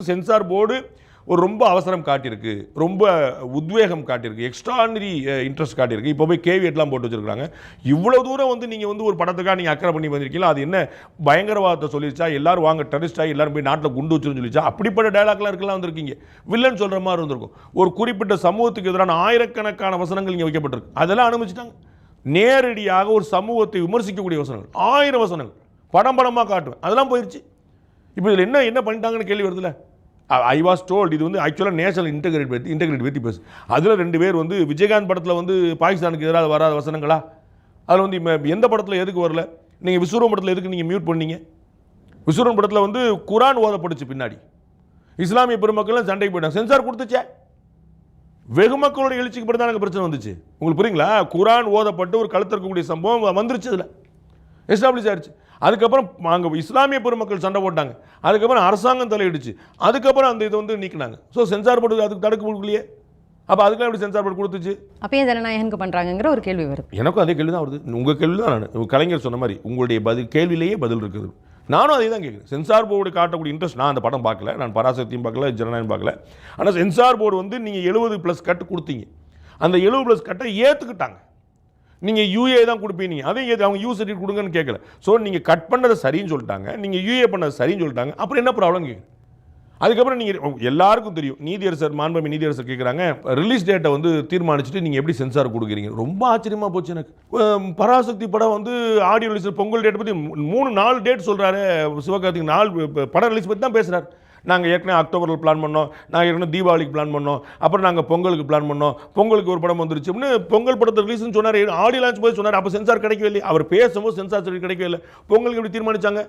Censor board ஒரு ரொம்ப அவசரம் காட்டியிருக்கு, ரொம்ப உத்வேகம் காட்டியிருக்கு, எக்ஸ்ட்ரானரி இன்ட்ரெஸ்ட் காட்டியிருக்கு. இப்போ போய் கேவியட்லாம் போட்டு வச்சிருக்காங்க. இவ்வளோ தூரம் வந்து நீங்கள் வந்து ஒரு படத்துக்காக நீங்கள் அக்கறை பண்ணி வந்திருக்கீங்களா? அது என்ன பயங்கரவாதத்தை சொல்லிச்சா, எல்லாரும் வாங்க டெரரிஸ்டாக எல்லாரும் போய் நாட்டில் குண்டு வச்சுன்னு சொல்லிச்சா? அப்படிப்பட்ட டயலாக்லாம் இருக்கலாம் வந்திருக்கீங்க. வில்லன் சொல்கிற மாதிரி இருந்திருக்கும். ஒரு குறிப்பிட்ட சமூகத்துக்கு எதிரான ஆயிரக்கணக்கான வசனங்கள் இங்கே வைக்கப்பட்டிருக்கு. அதெல்லாம் அனுமதிச்சிட்டாங்க. நேரடியாக ஒரு சமூகத்தை விமர்சிக்கக்கூடிய வசனங்கள் 1000 வசனங்கள் படமாக காட்டுவேன், அதெல்லாம் போயிடுச்சு. இப்போ இதில் என்ன பண்ணிட்டாங்கன்னு கேள்வி வருதுல்ல. ஐ வாஸ் டோல்ட் இது வந்து ஆக்சுவலாக நேஷனல் இன்டெகிரிட்டி பற்றி பேசு. அதில் 2 பேர் வந்து விஜயகாந்த் படத்தில் வந்து பாகிஸ்தானுக்கு எதிராக வராத வசனங்களா? அதில் வந்து எந்த படத்தில் எதுக்கு வரல? நீங்கள் விஸ்வரூபம் படத்தில் எதுக்கு நீங்கள் மியூட் பண்ணீங்க? விஸ்வரூபம் படத்தில் வந்து குரான் ஓதப்படுச்சு, பின்னாடி இஸ்லாமிய பெருமக்கள் சண்டைக்கு போயிட்டாங்க, சென்சார் கொடுத்துச்சே. வெகு மக்களோட எழுச்சிக்கு பிறகு தான் எனக்கு பிரச்சனை வந்துச்சு. உங்களுக்கு புரியுங்களா? குரான் ஓதப்பட்டு ஒரு கழுத்திருக்கக்கூடிய சம்பவம் வந்துருச்சு, இதில் எஸ்டாப்ளிஷ் ஆயிடுச்சு. அதுக்கப்புறம் அங்கே இஸ்லாமிய பெருமக்கள் சண்டை போட்டாங்க, அதுக்கப்புறம் அரசாங்கம் தலையிடுச்சு, அதுக்கப்புறம் அந்த இதை வந்து நீக்கினாங்க. ஸோ சென்சார் போர்டு அதுக்கு தடுக்க கொடுக்கலையே. அப்போ அதுக்கெல்லாம் எப்படி சென்சார் போர்டு கொடுத்துச்சு? அப்பயே ஜனநாயகனுக்கு பண்ணுறாங்கிற ஒரு கேள்வி வருது. எனக்கும் அதே கேள்வி தான் வருது. உங்கள் கேள்வி தான். நான் கலைஞர் சொன்ன மாதிரி உங்களுடைய கேள்வியிலேயே பதில் இருக்குது. நானும் அதே தான் கேட்குறேன். சென்சார் போர்டு காட்டக்கூடிய இன்ட்ரெஸ்ட், நான் அந்த படம் பார்க்கல, நான் பராசக்தியும் பார்க்கல, ஜனநாயகம் பார்க்கல. ஆனால் சென்சார் போர்டு வந்து நீங்கள் 70+ கட்டு கொடுத்தீங்க, அந்த 70+ கட்டை ஏற்றுக்கிட்டாங்க. நீங்கள் யூஏ தான் கொடுப்பீங்க, அதையும் அவங்க யூ சர்டிஃபிகேட் கொடுங்கன்னு கேட்கல. ஸோ நீங்கள் கட் பண்ணதை சரின்னு சொல்லிட்டாங்க, நீங்கள் யூஏ பண்ணது சரின்னு சொல்லிட்டாங்க. அப்புறம் என்ன ப்ராப்ளம் கேட்குறேன்? அதுக்கப்புறம் நீங்கள் எல்லாருக்கும் தெரியும், நீதியரசர் மாண்புமிகு நீதியரசர் கேட்குறாங்க, ரிலீஸ் டேட்டை வந்து தீர்மானிச்சுட்டு நீங்கள் எப்படி சென்சார் கொடுக்குறீங்க? ரொம்ப ஆச்சரியமாக போச்சு எனக்கு. பராசக்தி படம் வந்து ஆடியோ ரிலீஸ் பொங்கல் டேட்டை பற்றி 3-4 டேட் சொல்கிறாரு சிவகார்த்திக். 4 படம் ரிலீஸ் பற்றி தான் பேசுகிறார். நாங்கள் ஏற்கனவே அக்டோபரில் பிளான் பண்ணோம், நாங்கள் ஏற்கனவே தீபாவளிக்கு பிளான் பண்ணோம், அப்புறம் நாங்கள் பொங்கலுக்கு பிளான் பண்ணோம், பொங்கலுக்கு ஒரு படம் வந்துருச்சு அப்படின்னு பொங்கல் படத்தை ரிலீஸ்னு சொன்னார். ஆடியோ லான்ச் போய் சொன்னார். அப்போ சென்சார் கிடைக்கவே இல்லை. அவர் பேசும்போது சென்சார் கிடைக்கவே இல்லை. பொங்கலுக்கு எப்படி தீர்மானிச்சாங்க?